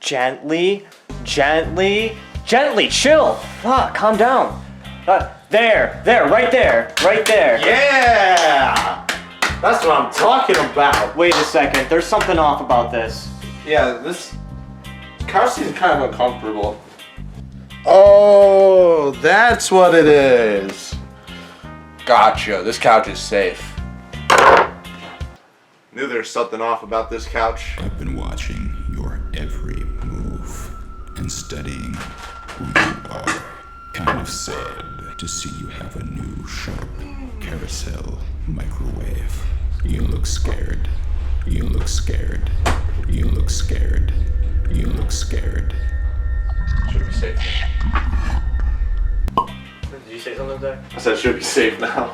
Gently, chill. Calm down. There, right there. Yeah! That's what I'm talking about. Wait a second, there's something off about this. Yeah, this couch seems kind of uncomfortable. Oh, that's what it is. Gotcha, this couch is safe. Knew there's something off about this couch. I've been watching your every move and studying who you are. Kind of sad to see you have a new sharp carousel microwave. You look scared. You look scared. You look scared. You look scared. Should be safe. Did you say something there? I said it should be safe now.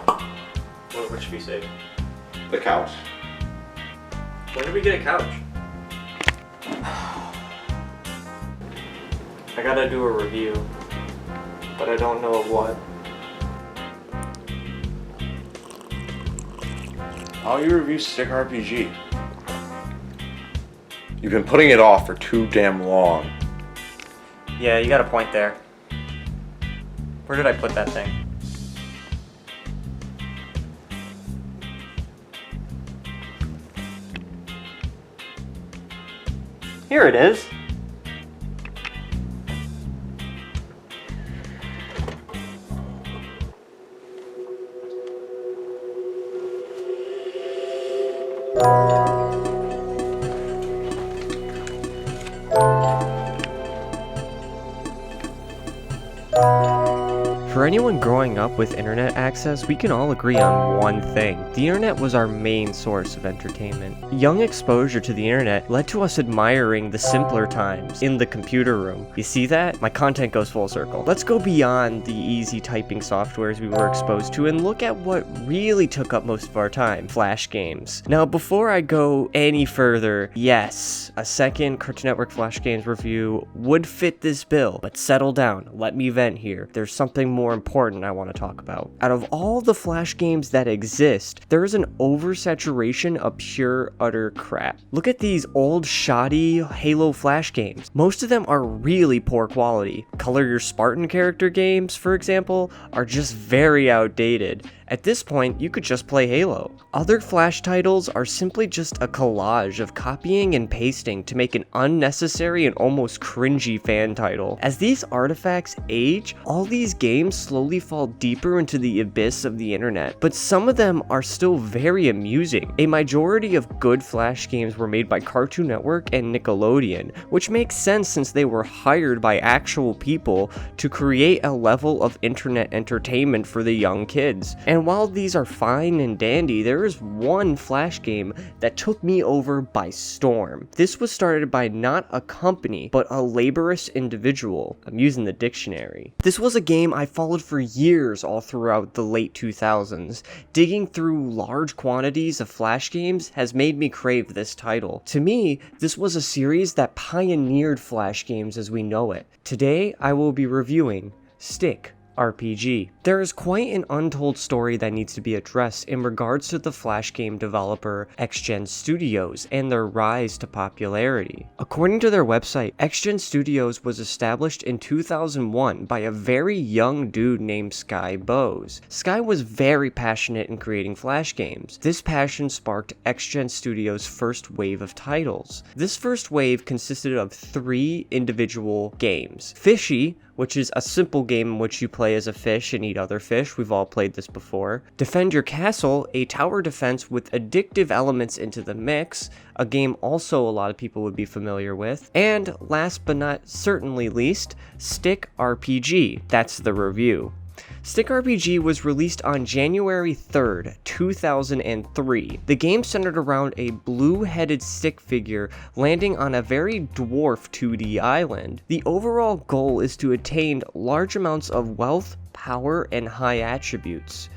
What should be safe? The couch. When did we get a couch? I gotta do a review, but I don't know of what. How do you review StickRPG? You've been putting it off for too damn long. Yeah, you got a point there. Where did I put that thing? Here it is. For anyone growing up with internet access, we can all agree on one thing. The internet was our main source of entertainment. Young exposure to the internet led to us admiring the simpler times in the computer room. You see that? My content goes full circle. Let's go beyond the easy typing softwares we were exposed to and look at what really took up most of our time: Flash games. Now, before I go any further, yes, a second Cartoon Network Flash games review would fit this bill, but settle down, let me vent here. There's something more important I want to talk about. Out of all the Flash games that exist, there is an oversaturation of pure, utter crap. Look at these old, shoddy Halo Flash games. Most of them are really poor quality. Color Your Spartan character games, for example, are just very outdated. At this point, you could just play Halo. Other Flash titles are simply just a collage of copying and pasting to make an unnecessary and almost cringy fan title. As these artifacts age, all these games slowly fall deeper into the abyss of the internet, but some of them are still very amusing. A majority of good Flash games were made by Cartoon Network and Nickelodeon, which makes sense since they were hired by actual people to create a level of internet entertainment for the young kids. And while these are fine and dandy, there is one Flash game that took me over by storm. This was started by not a company, but a laborious individual. I'm using the dictionary. This was a game I followed for years all throughout the late 2000s. Digging through large quantities of Flash games has made me crave this title. To me, this was a series that pioneered Flash games as we know it. Today, I will be reviewing StickRPG. There is quite an untold story that needs to be addressed in regards to the Flash game developer XGen Studios and their rise to popularity. According to their website, XGen Studios was established in 2001 by a very young dude named Sky Bowes. Sky was very passionate in creating Flash games. This passion sparked XGen Studios' first wave of titles. This first wave consisted of 3 individual games: Fishy, which is a simple game in which you play as a fish and eat other fish. We've all played this before. Defend Your Castle, a tower defense with addictive elements into the mix, a game also a lot of people would be familiar with. And last but not certainly least, StickRPG. That's the review. StickRPG was released on January 3rd, 2003. The game centered around a blue-headed stick figure landing on a very dwarf 2D island. The overall goal is to attain large amounts of wealth, power, and high attributes.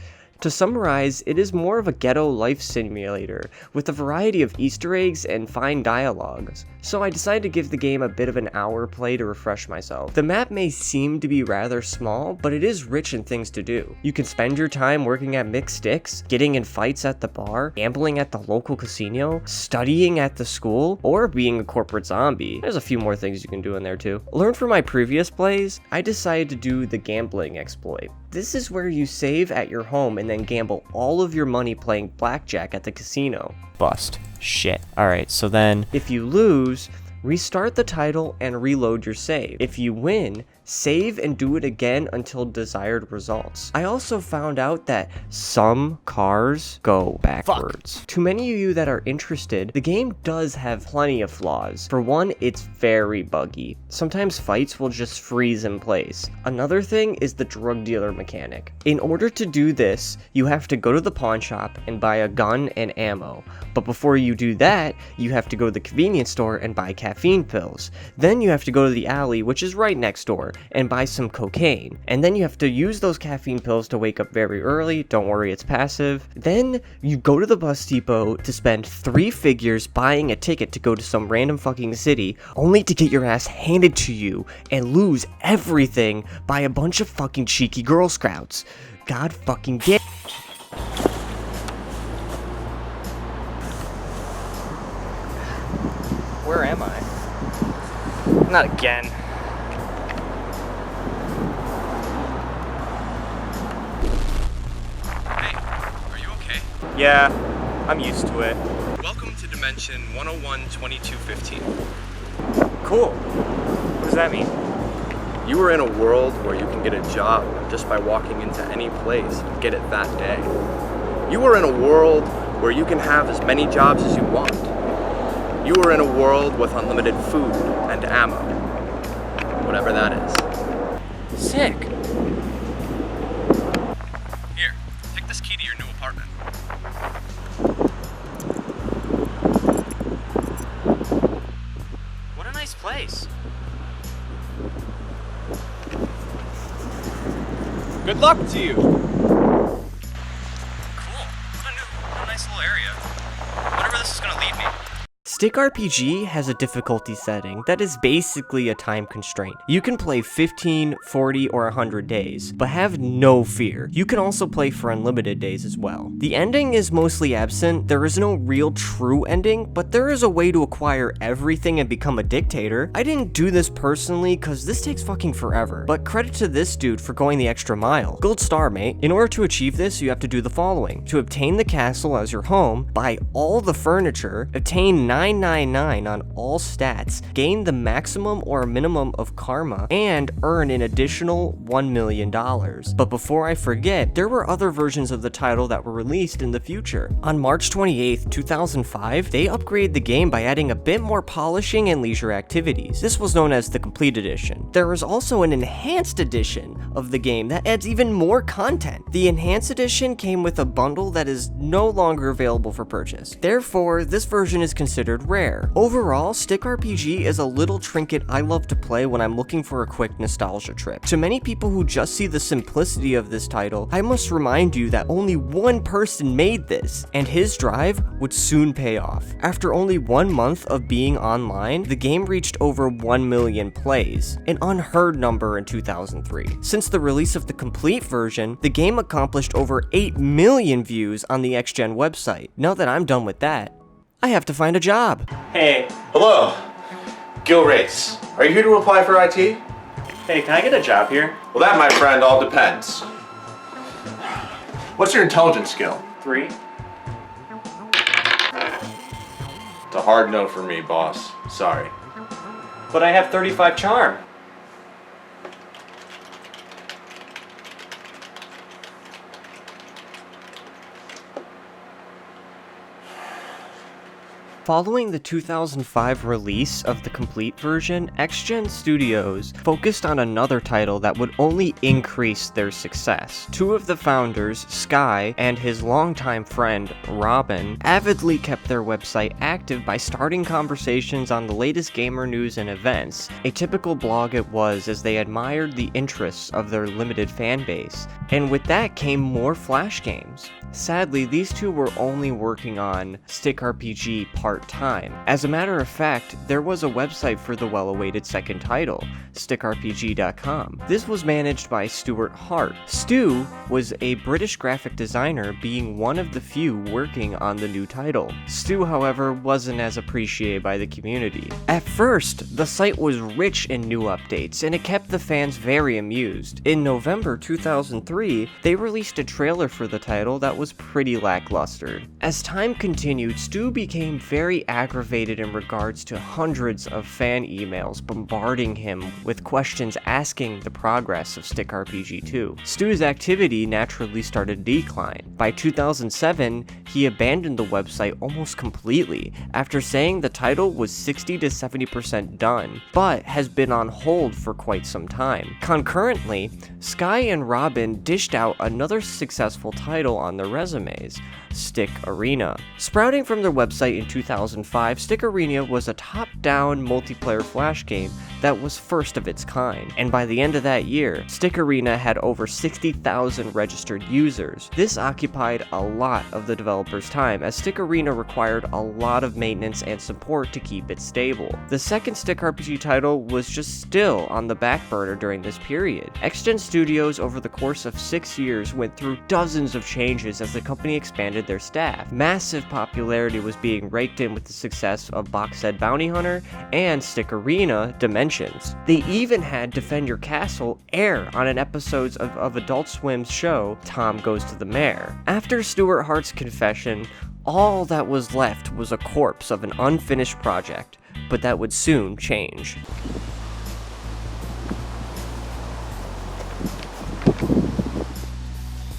To summarize, it is more of a ghetto life simulator, with a variety of Easter eggs and fine dialogues. so I decided to give the game a bit of an hour play to refresh myself. The map may seem to be rather small, but it is rich in things to do. You can spend your time working at mixed sticks, getting in fights at the bar, gambling at the local casino, studying at the school, or being a corporate zombie. There's a few more things you can do in there too. Learned from my previous plays, I decided to do the gambling exploit. This is where you save at your home and then gamble all of your money playing blackjack at the casino. Bust. Shit. Alright, so then if you lose, restart the title and reload your save. If you win, save and do it again until desired results. I also found out that some cars go backwards. To many of you that are interested, the game does have plenty of flaws. For one, it's very buggy. Sometimes fights will just freeze in place. Another thing is the drug dealer mechanic. In order to do this, you have to go to the pawn shop and buy a gun and ammo. But before you do that, you have to go to the convenience store and buy caffeine pills. Then you have to go to the alley, which is right next door, and buy some cocaine. And then you have to use those caffeine pills to wake up very early. Don't worry, it's passive. Then you go to the bus depot to spend 3 figures buying a ticket to go to some random fucking city, only to get your ass handed to you and lose everything by a bunch of fucking cheeky Girl Scouts. God fucking damn. Where am I? Not again. Hey, are you okay? Yeah, I'm used to it. Welcome to Dimension 101-2215. Cool. What does that mean? You are in a world where you can get a job just by walking into any place and get it that day. You are in a world where you can have as many jobs as you want. You are in a world with unlimited food and ammo. Whatever that is. Sick. Here, take this key to your new apartment. What a nice place. Good luck to you! Cool. What a nice little area. Whatever this is gonna lead me. StickRPG has a difficulty setting that is basically a time constraint. You can play 15, 40, or 100 days, but have no fear. You can also play for unlimited days as well. The ending is mostly absent. There is no real true ending, but there is a way to acquire everything and become a dictator. I didn't do this personally because this takes fucking forever, but credit to this dude for going the extra mile. Gold star, mate. In order to achieve this, you have to do the following. To obtain the castle as your home, buy all the furniture, obtain 999 on all stats, gain the maximum or minimum of karma, and earn an additional $1 million. But before I forget, there were other versions of the title that were released in the future. On March 28th, 2005, they upgraded the game by adding a bit more polishing and leisure activities. This was known as the Complete Edition. There is also an Enhanced Edition of the game that adds even more content. The Enhanced Edition came with a bundle that is no longer available for purchase. Therefore, this version is considered rare. Overall, StickRPG is a little trinket I love to play when I'm looking for a quick nostalgia trip. To many people who just see the simplicity of this title, I must remind you that only one person made this, and his drive would soon pay off. After only 1 month of being online, the game reached over 1 million plays, an unheard number in 2003. Since the release of the complete version, the game accomplished over 8 million views on the XGen website. Now that I'm done with that, I have to find a job. Hey, Hello, Gil Race. Are you here to apply for IT? hey, can I get a job here? Well, that, my friend, all depends. What's your intelligence skill? 3. It's a hard no for me, boss. Sorry. But I have 35 charm. Following the 2005 release of the complete version, XGen Studios focused on another title that would only increase their success. 2 of the founders, Sky and his longtime friend, Robin, avidly kept their website active by starting conversations on the latest gamer news and events. A typical blog it was, as they admired the interests of their limited fan base. And with that came more Flash games. Sadly, these two were only working on StickRPG Part part-time. As a matter of fact, there was a website for the well-awaited second title, StickRPG.com. This was managed by Stuart Hart. Stu was a British graphic designer, being one of the few working on the new title. Stu, however, wasn't as appreciated by the community. At first, the site was rich in new updates, and it kept the fans very amused. In November 2003, they released a trailer for the title that was pretty lackluster. As time continued, Stu became very aggravated in regards to hundreds of fan emails bombarding him with questions asking the progress of StickRPG 2. Stu's activity naturally started to decline. By 2007, he abandoned the website almost completely after saying the title was 60 to 70% done, but has been on hold for quite some time. Concurrently, Sky and Robin dished out another successful title on their resumes, Skit Arena. Sprouting from their website in 2005, Skit Arena was a top-down multiplayer flash game that was first of its kind, and by the end of that year, Skit Arena had over 60,000 registered users. This occupied a lot of the developer's time, as Skit Arena required a lot of maintenance and support to keep it stable. The second StickRPG title was just still on the back burner during this period. XGen Studios, over the course of 6 years, went through dozens of changes as the company expanded their staff. Massive popularity was being raked in with the success of Box Set Bounty Hunter and Skit Arena Dimensions. They even had Defend Your Castle air on an episode of Adult Swim's show Tom Goes to the Mayor. After Stuart Hart's confession, all that was left was a corpse of an unfinished project, but that would soon change.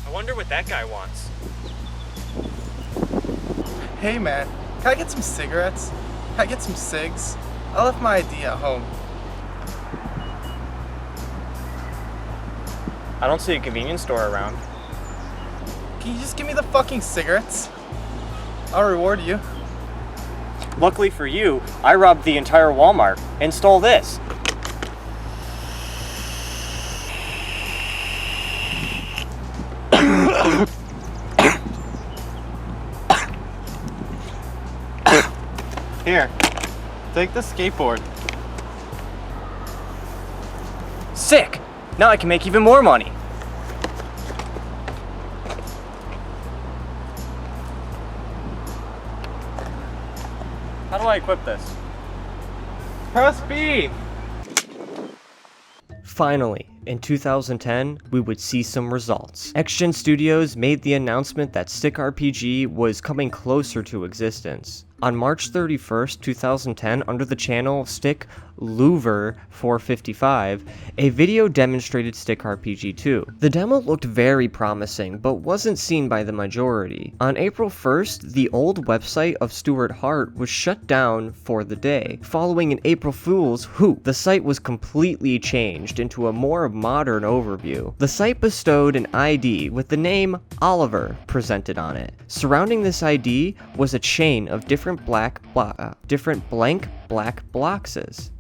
I wonder what that guy wants. Hey man, can I get some cigarettes? Can I get some cigs? I left my ID at home. I don't see a convenience store around. Can you just give me the fucking cigarettes? I'll reward you. Luckily for you, I robbed the entire Walmart and stole this. Here, take the skateboard. Sick! Now I can make even more money. How do I equip this? Press B! Finally, in 2010, we would see some results. XGen Studios made the announcement that StickRPG was coming closer to existence. On March 31st, 2010, under the channel Stick Louver 455, a video demonstrated StickRPG 2. The demo looked very promising, but wasn't seen by the majority. On April 1st, the old website of Stuart Hart was shut down for the day. Following an April Fool's hoot, the site was completely changed into a more modern overview. The site bestowed an ID with the name Oliver presented on it. Surrounding this ID was a chain of different blank black boxes.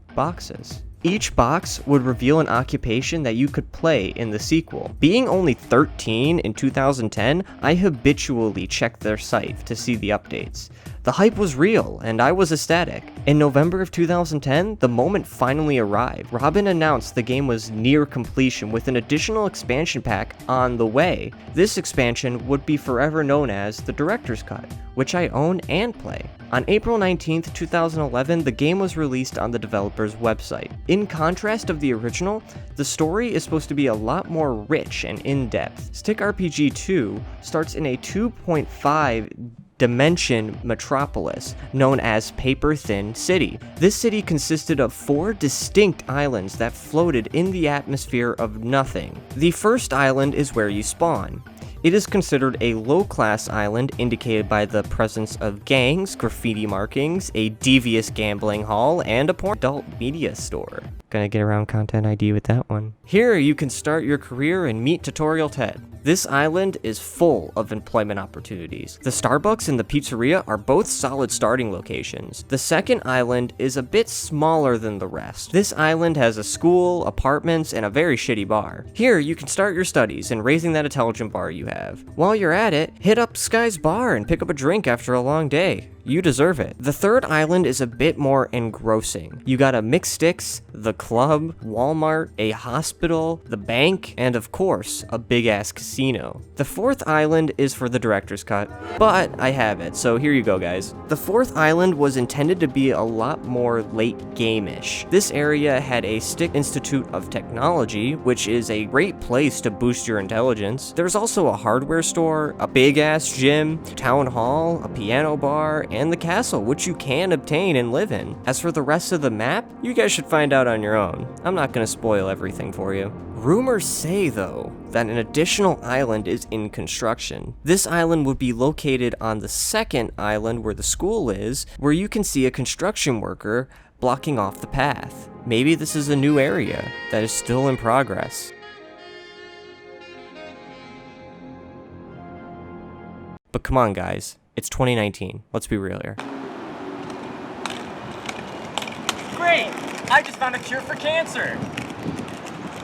Each box would reveal an occupation that you could play in the sequel. Being only 13 in 2010, I habitually checked their site to see the updates. The hype was real, and I was ecstatic. In November of 2010, the moment finally arrived. Robin announced the game was near completion with an additional expansion pack on the way. This expansion would be forever known as the Director's Cut, which I own and play. On April 19th, 2011, the game was released on the developer's website. In contrast of the original, the story is supposed to be a lot more rich and in-depth. StickRPG 2 starts in a 2.5 dimension metropolis known as Paper Thin City. This city consisted of 4 distinct islands that floated in the atmosphere of nothing. The first island is where you spawn. It is considered a low-class island indicated by the presence of gangs, graffiti markings, a devious gambling hall, and a porn adult media store. Gonna get around Content ID with that one. Here you can start your career and meet Tutorial Ted. This island is full of employment opportunities. The Starbucks and the pizzeria are both solid starting locations. The second island is a bit smaller than the rest. This island has a school, apartments, and a very shitty bar. Here you can start your studies and raising that intelligent bar you have. While you're at it, hit up Sky's bar and pick up a drink after a long day. you deserve it. The third island is a bit more engrossing. You got a McSticks, the club, Walmart, a hospital, the bank, and of course, a big-ass casino. The fourth island is for the director's cut, but I have it, so here you go, guys. The fourth island was intended to be a lot more late game-ish. This area had a Stick Institute of Technology, which is a great place to boost your intelligence. There's also a hardware store, a big-ass gym, town hall, a piano bar, and the castle, which you can obtain and live in. As for the rest of the map, you guys should find out on your own. I'm not gonna spoil everything for you. Rumors say, though, that an additional island is in construction. This island would be located on the second island where the school is, where you can see a construction worker blocking off the path. Maybe this is a new area that is still in progress. But come on, guys. It's 2019. Let's be real here. Great! I just found a cure for cancer!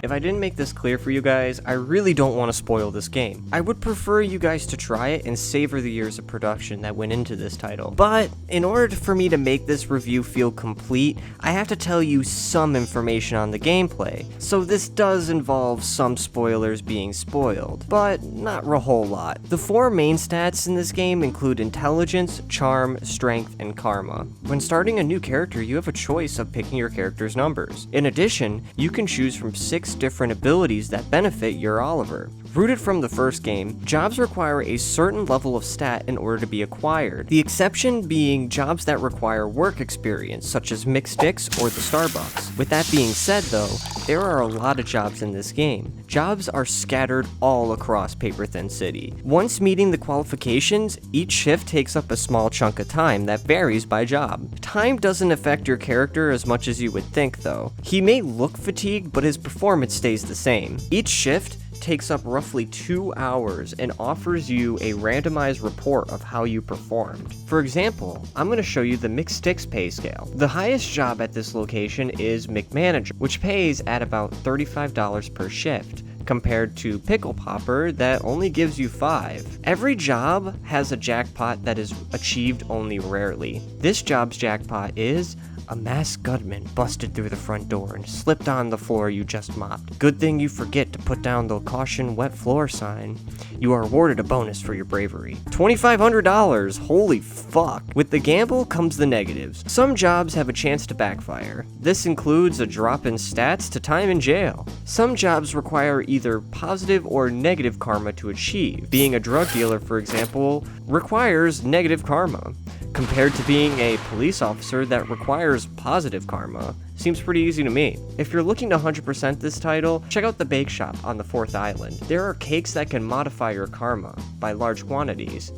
If I didn't make this clear for you guys, I really don't want to spoil this game. I would prefer you guys to try it and savor the years of production that went into this title. But in order for me to make this review feel complete, I have to tell you some information on the gameplay. So this does involve some spoilers being spoiled, but not a whole lot. The 4 main stats in this game include intelligence, charm, strength, and karma. When starting a new character, you have a choice of picking your character's numbers. In addition, you can choose from 6 different abilities that benefit your Oliver. Rooted from the first game, jobs require a certain level of stat in order to be acquired, the exception being jobs that require work experience, such as McSticks or the Starbucks. With that being said though, there are a lot of jobs in this game. Jobs are scattered all across Paper Thin City. Once meeting the qualifications, each shift takes up a small chunk of time that varies by job. Time doesn't affect your character as much as you would think though. He may look fatigued, but his performance stays the same. Each shift takes up roughly 2 hours and offers you a randomized report of how you performed. For example, I'm going to show you the McSticks pay scale. The highest job at this location is McManager, which pays at about $35 per shift, compared to Pickle Popper that only gives you 5. Every job has a jackpot that is achieved only rarely. This job's jackpot is a masked gunman busted through the front door and slipped on the floor you just mopped. Good thing you forget to put down the caution wet floor sign. You are awarded a bonus for your bravery. $2,500! Holy fuck! With the gamble comes the negatives. Some jobs have a chance to backfire. This includes a drop in stats to time in jail. Some jobs require either positive or negative karma to achieve. Being a drug dealer, for example, requires negative karma, compared to being a police officer that requires positive karma. Seems pretty easy to me. If you're looking to 100% this title, check out the bake shop on the 4th island. There are cakes that can modify your karma by large quantities.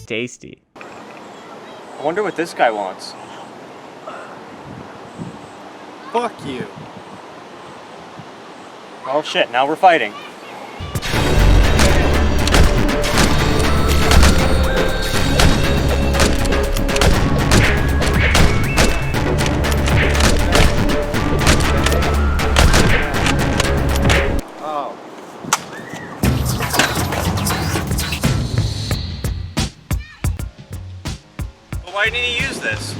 Tasty. I wonder what this guy wants. Fuck you. Oh shit, now we're fighting. Why didn't he use this?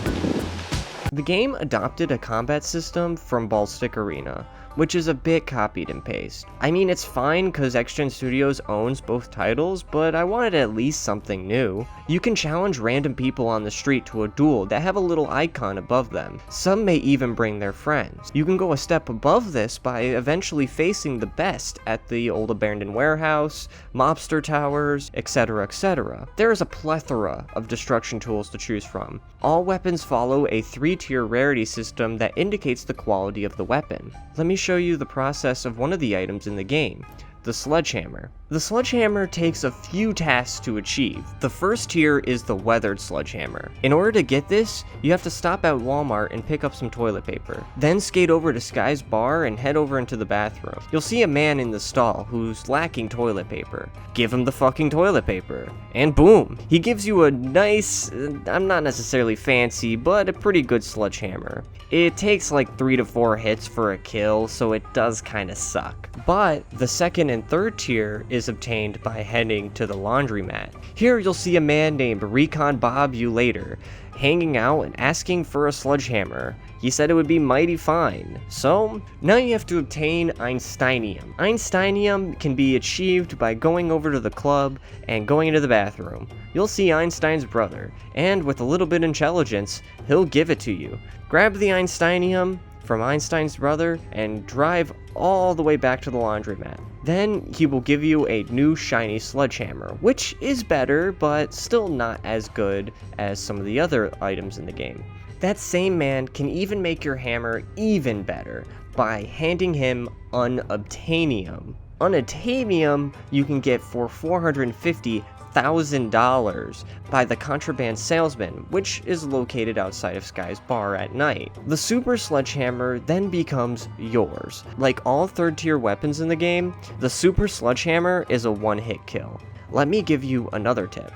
The game adopted a combat system from Ballstick Arena, which is a bit copied and paste. I mean, it's fine because XGen Studios owns both titles, but I wanted at least something new. You can challenge random people on the street to a duel that have a little icon above them. Some may even bring their friends. You can go a step above this by eventually facing the best at the old abandoned warehouse, mobster towers, etc, etc. There is a plethora of destruction tools to choose from. All weapons follow a 3-tier rarity system that indicates the quality of the weapon. Let me show you the process of one of the items in the game, the sledgehammer. The sledgehammer takes a few tasks to achieve. The first tier is the weathered sledgehammer. In order to get this, you have to stop at Walmart and pick up some toilet paper. Then skate over to Sky's bar and head over into the bathroom. You'll see a man in the stall who's lacking toilet paper. Give him the fucking toilet paper. And boom! He gives you a nice, I'm not necessarily fancy, but a pretty good sledgehammer. It takes like 3 to 4 hits for a kill, so it does kinda suck. But the second and third tier is obtained by heading to the laundromat. Here you'll see a man named Recon Bob You Later, hanging out and asking for a sledgehammer. He said it would be mighty fine. So, now you have to obtain Einsteinium. Einsteinium can be achieved by going over to the club and going into the bathroom. You'll see Einstein's brother, and with a little bit of intelligence, he'll give it to you. Grab the Einsteinium from Einstein's brother and drive all the way back to the laundromat. Then he will give you a new shiny sledgehammer, which is better, but still not as good as some of the other items in the game. That same man can even make your hammer even better by handing him Unobtainium. Unobtainium you can get for $450,000 by the contraband salesman, which is located outside of Sky's bar at night. The super sledgehammer then becomes yours. Like all third tier weapons in the game, the super sledgehammer is a one-hit kill. Let me give you another tip.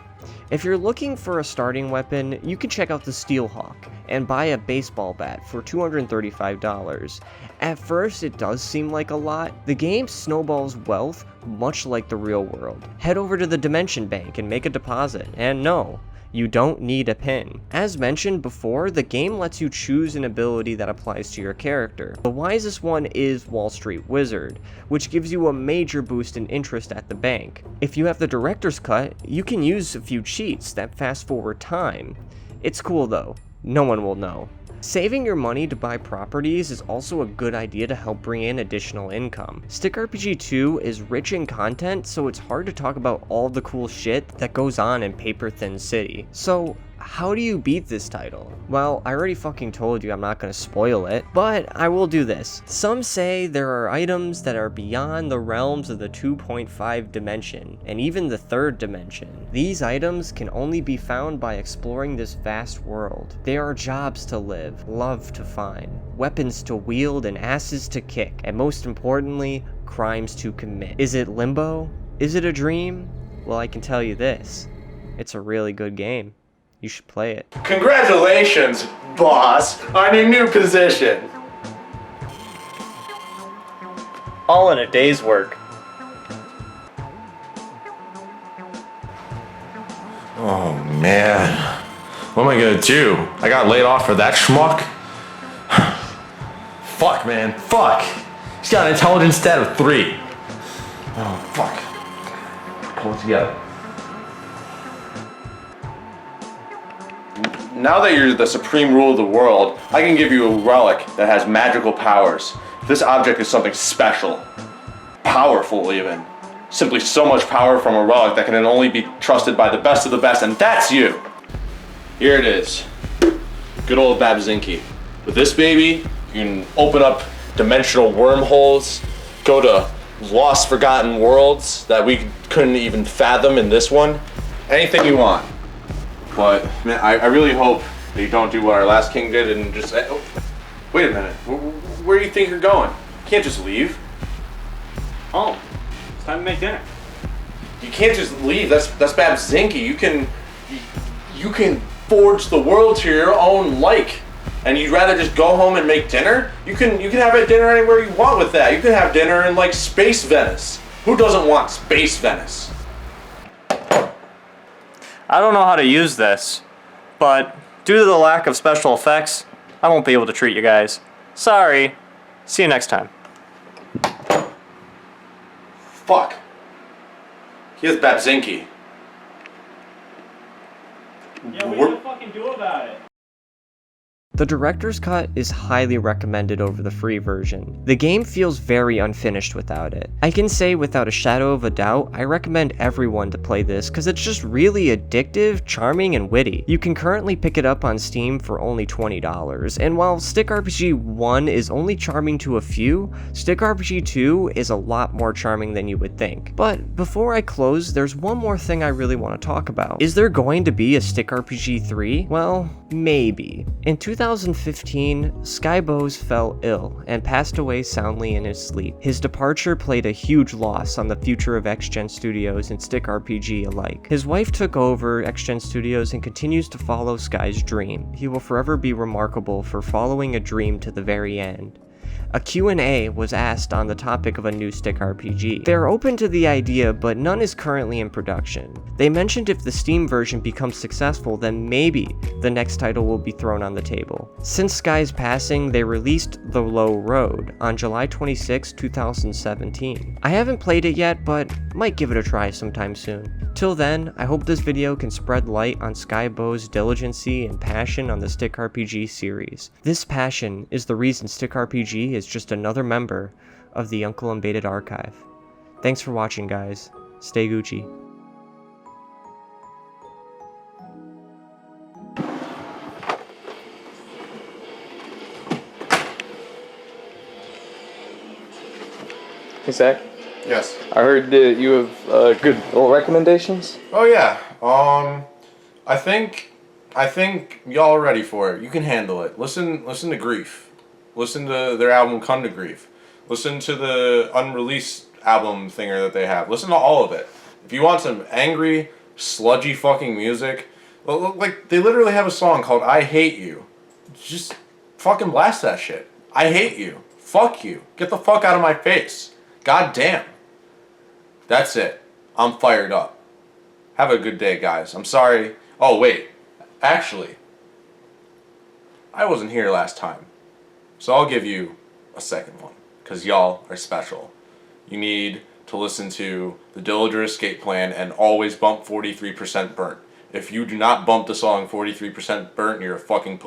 If you're looking for a starting weapon, you can check out the Steelhawk and buy a baseball bat for $235. At first, it does seem like a lot. The game snowballs wealth much like the real world. Head over to the Dimension Bank and make a deposit, and no, you don't need a pin. As mentioned before, the game lets you choose an ability that applies to your character. The wisest one is Wall Street Wizard, which gives you a major boost in interest at the bank. If you have the director's cut, you can use a few cheats that fast forward time. It's cool though, no one will know. Saving your money to buy properties is also a good idea to help bring in additional income. StickRPG 2 is rich in content, so it's hard to talk about all the cool shit that goes on in Paper Thin City. So, how do you beat this title? Well, I already fucking told you I'm not gonna spoil it, but I will do this. Some say there are items that are beyond the realms of the 2.5 dimension, and even the third dimension. These items can only be found by exploring this vast world. They are jobs to live, love to find, weapons to wield, and asses to kick, and most importantly, crimes to commit. Is it limbo? Is it a dream? Well, I can tell you this. It's a really good game. You should play it. Congratulations, boss, on your new position. All in a day's work. Oh man, what am I gonna do? I got laid off for that schmuck? Fuck, man, fuck. He's got an intelligence stat of 3. Oh, fuck. Pull it together. Now that you're the supreme ruler of the world, I can give you a relic that has magical powers. This object is something special. Powerful, even. Simply so much power from a relic that can only be trusted by the best of the best, and that's you! Here it is. Good old Babzinki. With this baby, you can open up dimensional wormholes, go to lost, forgotten worlds that we couldn't even fathom in this one. Anything you want. But, man, I really hope that you don't do what our last king did and just... Oh, wait a minute. Where do you think you're going? You can't just leave. Home. It's time to make dinner. You can't just leave. That's Babzinki. You can forge the world to your own like. And you'd rather just go home and make dinner? You can have a dinner anywhere you want with that. You can have dinner in, like, Space Venice. Who doesn't want Space Venice? I don't know how to use this, but due to the lack of special effects, I won't be able to treat you guys. Sorry. See you next time. Fuck. He has Babzinki. Yeah, what are you gonna fucking do about it? The director's cut is highly recommended over the free version. The game feels very unfinished without it. I can say without a shadow of a doubt, I recommend everyone to play this because it's just really addictive, charming, and witty. You can currently pick it up on Steam for only $20, and while StickRPG 1 is only charming to a few, StickRPG 2 is a lot more charming than you would think. But before I close, there's one more thing I really want to talk about. Is there going to be a StickRPG 3? Well, maybe. In 2015, Sky Bowes fell ill and passed away soundly in his sleep. His departure played a huge loss on the future of X-Gen Studios and StickRPG alike. His wife took over X-Gen Studios and continues to follow Sky's dream. He will forever be remarkable for following a dream to the very end. A Q&A was asked on the topic of a new StickRPG. They are open to the idea, but none is currently in production. They mentioned if the Steam version becomes successful, then maybe the next title will be thrown on the table. Since Sky's passing, they released The Low Road on July 26, 2017. I haven't played it yet, but might give it a try sometime soon. Till then, I hope this video can spread light on Skybo's diligency and passion on the StickRPG series. This passion is the reason StickRPG is just another member of the Uncle Unbated archive. Thanks for watching, guys. Stay Gucci. Hey Zach, Yes. I heard that you have good little recommendations. Oh yeah. I think y'all are ready for it. You can handle it. Listen to Grief. Listen to their album Come to Grief. Listen to the unreleased album thinger that they have. Listen to all of it. If you want some angry, sludgy fucking music, like they literally have a song called I Hate You. Just fucking blast that shit. I hate you. Fuck you. Get the fuck out of my face. God damn. That's it. I'm fired up. Have a good day, guys. I'm sorry. Oh, wait. Actually, I wasn't here last time. So I'll give you a second one. Because y'all are special. You need to listen to the Dillinger Escape Plan and always bump 43% burnt. If you do not bump the song 43% burnt, you're a fucking